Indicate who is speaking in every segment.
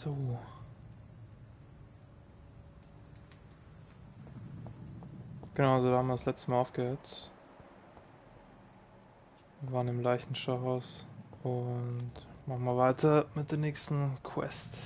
Speaker 1: So. Genau, so da haben wir das letzte Mal aufgehört. Wir waren im Leichenschauhaus und machen wir weiter mit der nächsten Quest.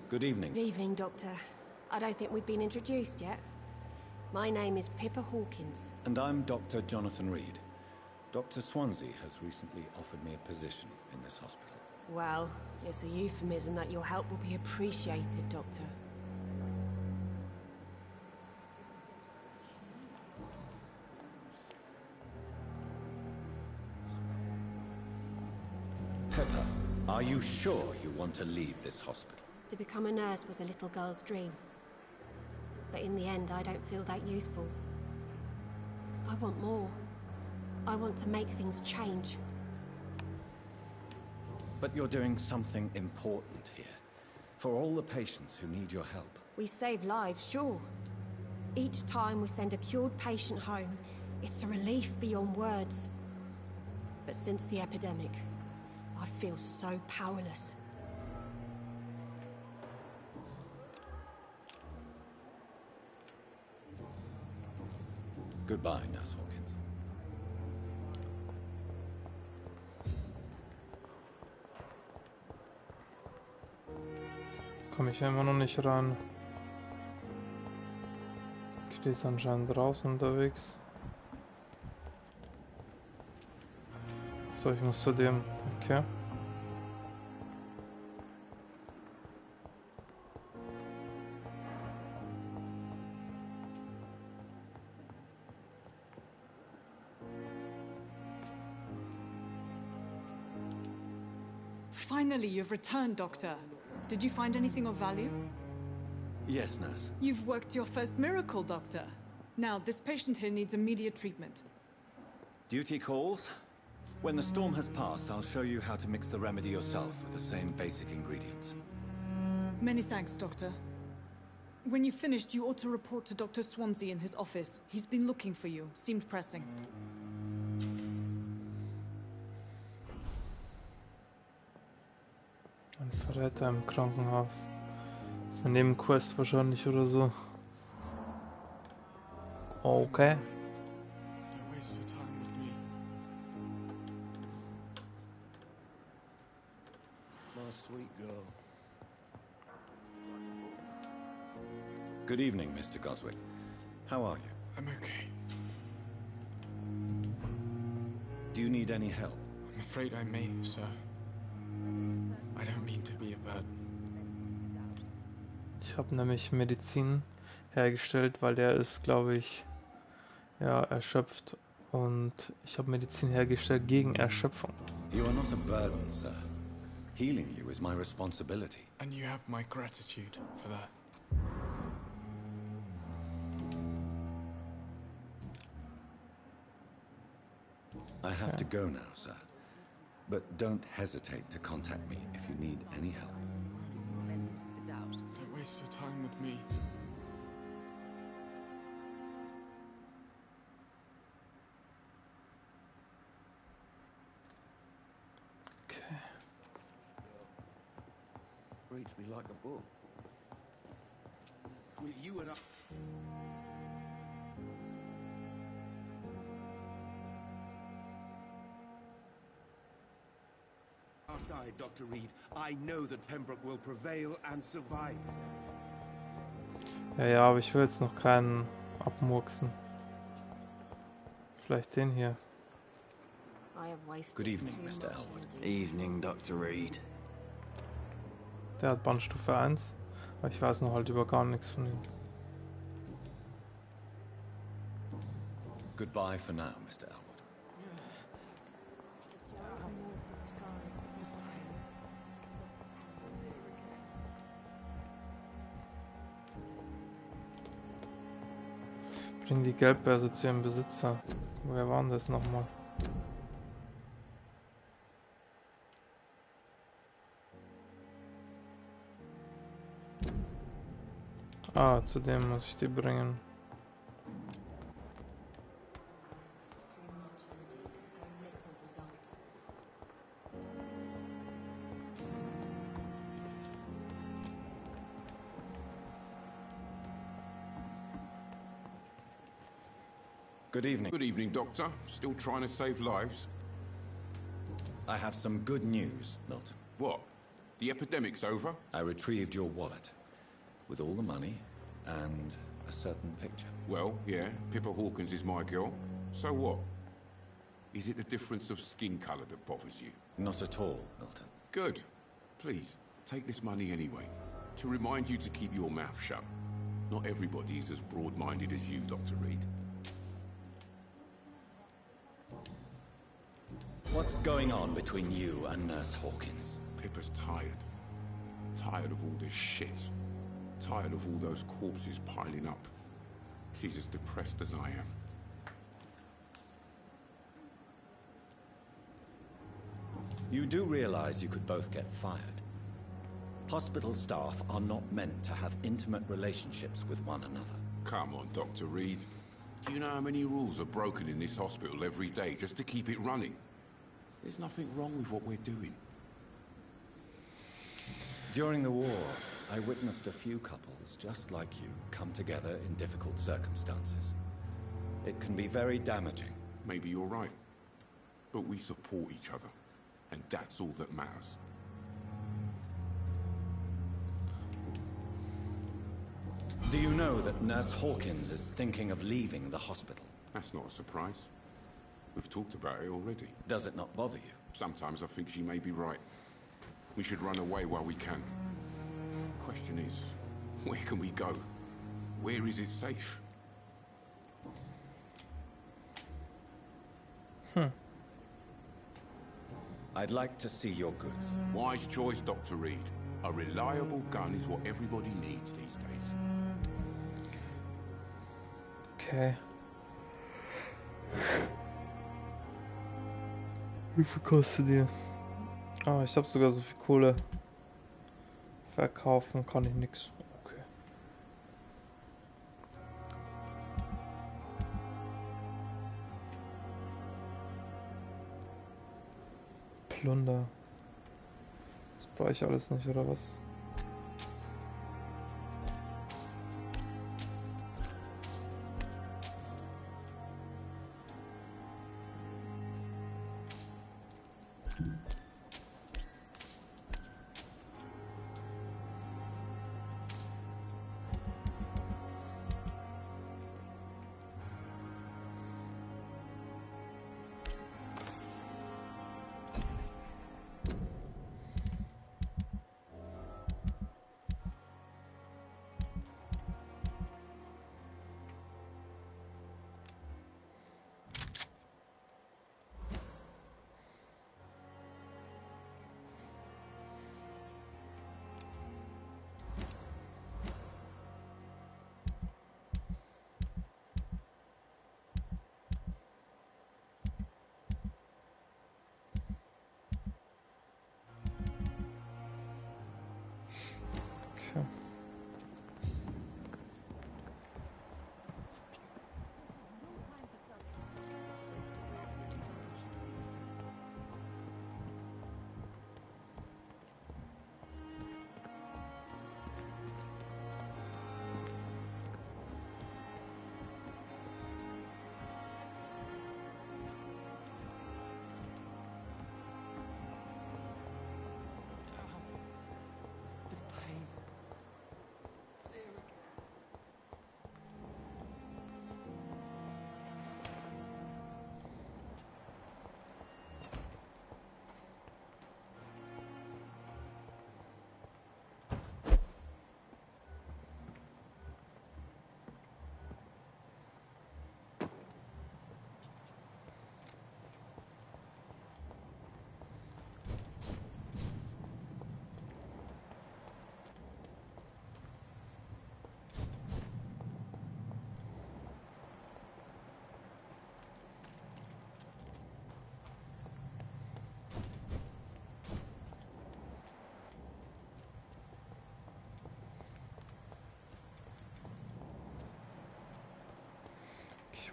Speaker 2: Good evening.
Speaker 3: Good evening, Doctor. I don't think we've been introduced yet. My name is Pippa Hawkins.
Speaker 2: And I'm Dr. Jonathan Reed. Dr. Swansea has recently offered me a position in this hospital.
Speaker 3: Well, it's a euphemism that your help will be appreciated, Doctor.
Speaker 2: Pippa, are you sure you want to leave this hospital?
Speaker 3: To become a nurse was a little girl's dream. But in the end, I don't feel that useful. I want more. I want to make things change.
Speaker 2: But you're doing something important here. For all the patients who need your help.
Speaker 3: We save lives, sure. Each time we send a cured patient home, it's a relief beyond words. But since the epidemic, I feel so powerless.
Speaker 2: Goodbye, Nurse Hawkins.
Speaker 1: Komme ich ja immer noch nicht rein. Ich stehe anscheinend draußen unterwegs. So, ich muss zu dem. Okay.
Speaker 4: Finally, you've returned, Doctor. Did you find anything of value?
Speaker 2: Yes, nurse.
Speaker 4: You've worked your first miracle, Doctor. Now, this patient here needs immediate treatment.
Speaker 2: Duty calls. When the storm has passed, I'll show you how to mix the remedy yourself with the same basic ingredients.
Speaker 4: Many thanks, Doctor. When you've finished, you ought to report to Dr. Swansea in his office. He's been looking for you. Seemed pressing.
Speaker 1: Ein Verräter im Krankenhaus. Das ist eine Nebenquest wahrscheinlich oder so. Okay.
Speaker 5: Don't waste your time with me. My sweet girl.
Speaker 2: Good evening, Mr. Goswick. How are you?
Speaker 5: I'm okay.
Speaker 2: Do you need any help?
Speaker 5: I'm afraid I may, sir. I don't mean to be a burden.
Speaker 1: Ich habe nämlich Medizin hergestellt, weil der ist, glaube ich, ja, erschöpft. Und ich habe Medizin hergestellt gegen Erschöpfung.
Speaker 2: You are not a burden, sir. Healing you is my responsibility.
Speaker 5: And you have my gratitude for that.
Speaker 2: I have to go now, sir. But don't hesitate to contact me if you need any help.
Speaker 5: Don't waste your time with me.
Speaker 1: Okay.
Speaker 6: Reads me like a book. With you and I. Our side, Dr. Reed. I know that Pembroke will prevail and survive this epidemic.
Speaker 1: Ja, ja, aber ich will jetzt noch keinen abmurksen. Vielleicht den hier.
Speaker 3: I have wasted
Speaker 2: Good evening,
Speaker 3: too
Speaker 2: Mr.
Speaker 3: much
Speaker 2: Elwood.
Speaker 3: energy.
Speaker 6: Evening, Dr. Reed.
Speaker 1: Der hat Bandstufe 1. Aber ich weiß noch halt über gar nichts von ihm.
Speaker 2: Goodbye for now, Mr. Elwood.
Speaker 1: Bring die Geldbörse zu ihrem Besitzer. Woher war denn das nochmal? Ah, zu dem muss ich die bringen.
Speaker 2: Good evening.
Speaker 7: Good evening, Doctor. Still trying to save lives?
Speaker 2: I have some good news, Milton.
Speaker 7: What? The epidemic's over?
Speaker 2: I retrieved your wallet with all the money and a certain picture.
Speaker 7: Well, yeah, Pippa Hawkins is my girl. So what? Is it the difference of skin colour that bothers you?
Speaker 2: Not at all, Milton.
Speaker 7: Good. Please, take this money anyway. To remind you to keep your mouth shut. Not everybody's as broad-minded as you, Dr. Reed.
Speaker 2: What's going on between you and Nurse Hawkins?
Speaker 7: Pippa's tired. Tired of all this shit. Tired of all those corpses piling up. She's as depressed as I am.
Speaker 2: You do realize you could both get fired. Hospital staff are not meant to have intimate relationships with one another.
Speaker 7: Come on, Dr. Reed. Do you know how many rules are broken in this hospital every day just to keep it running? There's nothing wrong with what we're doing.
Speaker 2: During the war, I witnessed a few couples just like you come together in difficult circumstances. It can be very damaging.
Speaker 7: Maybe you're right. But we support each other. And that's all that matters.
Speaker 2: Do you know that Nurse Hawkins is thinking of leaving the hospital?
Speaker 7: That's not a surprise. We've talked about it already.
Speaker 2: Does it not bother you?
Speaker 7: Sometimes I think she may be right. We should run away while we can. Question is, where can we go? Where is it safe?
Speaker 2: I'd like to see your goods.
Speaker 7: Wise choice, Dr. Reed. A reliable gun is what everybody needs these days.
Speaker 1: Okay. Wie viel kostet die? Ah, ich habe sogar so viel Kohle. Verkaufen kann ich nix. Okay. Plunder. Das brauche ich alles nicht, oder was?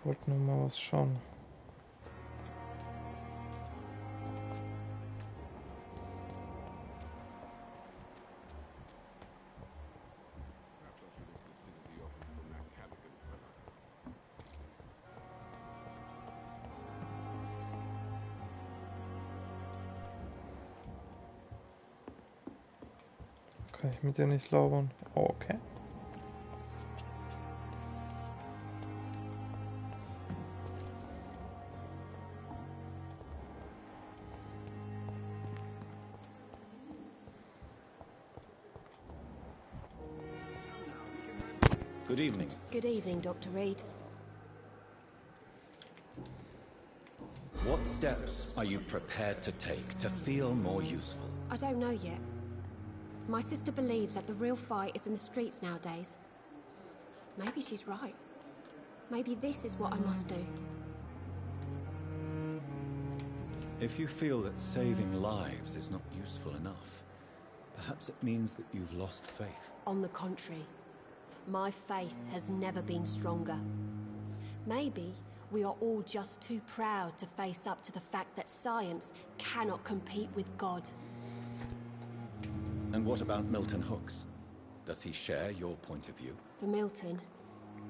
Speaker 1: Ich wollte nur mal was schauen. Kann ich mit dir nicht labern? Oh, okay.
Speaker 2: Good evening.
Speaker 3: Good evening, Dr. Reed.
Speaker 2: What steps are you prepared to take to feel more useful?
Speaker 3: I don't know yet. My sister believes that the real fight is in the streets nowadays. Maybe she's right. Maybe this is what I must do.
Speaker 2: If you feel that saving lives is not useful enough, perhaps it means that you've lost faith.
Speaker 3: On the contrary, my faith has never been stronger. Maybe we are all just too proud to face up to the fact that science cannot compete with God.
Speaker 2: And what about Milton Hooks? Does he share your point of view?
Speaker 3: For Milton,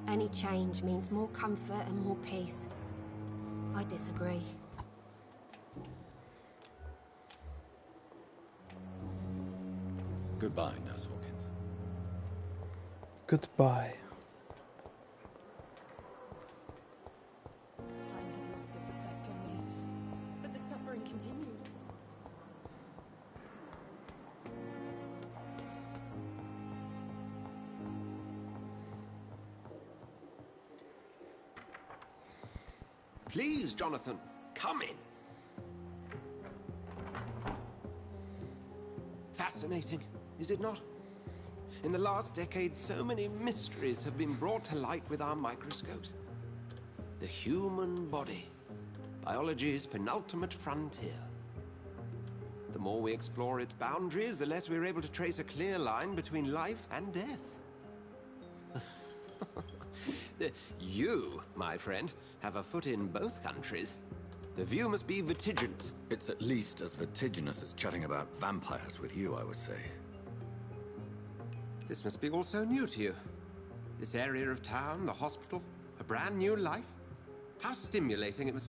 Speaker 3: any change means more comfort and more peace. I disagree.
Speaker 2: Goodbye, Nurse Hawkins.
Speaker 1: Goodbye.
Speaker 8: Time has lost its effect on me, but the suffering continues.
Speaker 6: Please, Jonathan, come in. Fascinating, is it not? In the last decade, so many mysteries have been brought to light with our microscopes. The human body, biology's penultimate frontier. The more we explore its boundaries, the less we're able to trace a clear line between life and death. You, my friend, have a foot in both countries. The view must be vertiginous.
Speaker 2: It's at least as vertiginous as chatting about vampires with you, I would say.
Speaker 6: This must be all so new to you. This area of town, the hospital, a brand new life. How stimulating it must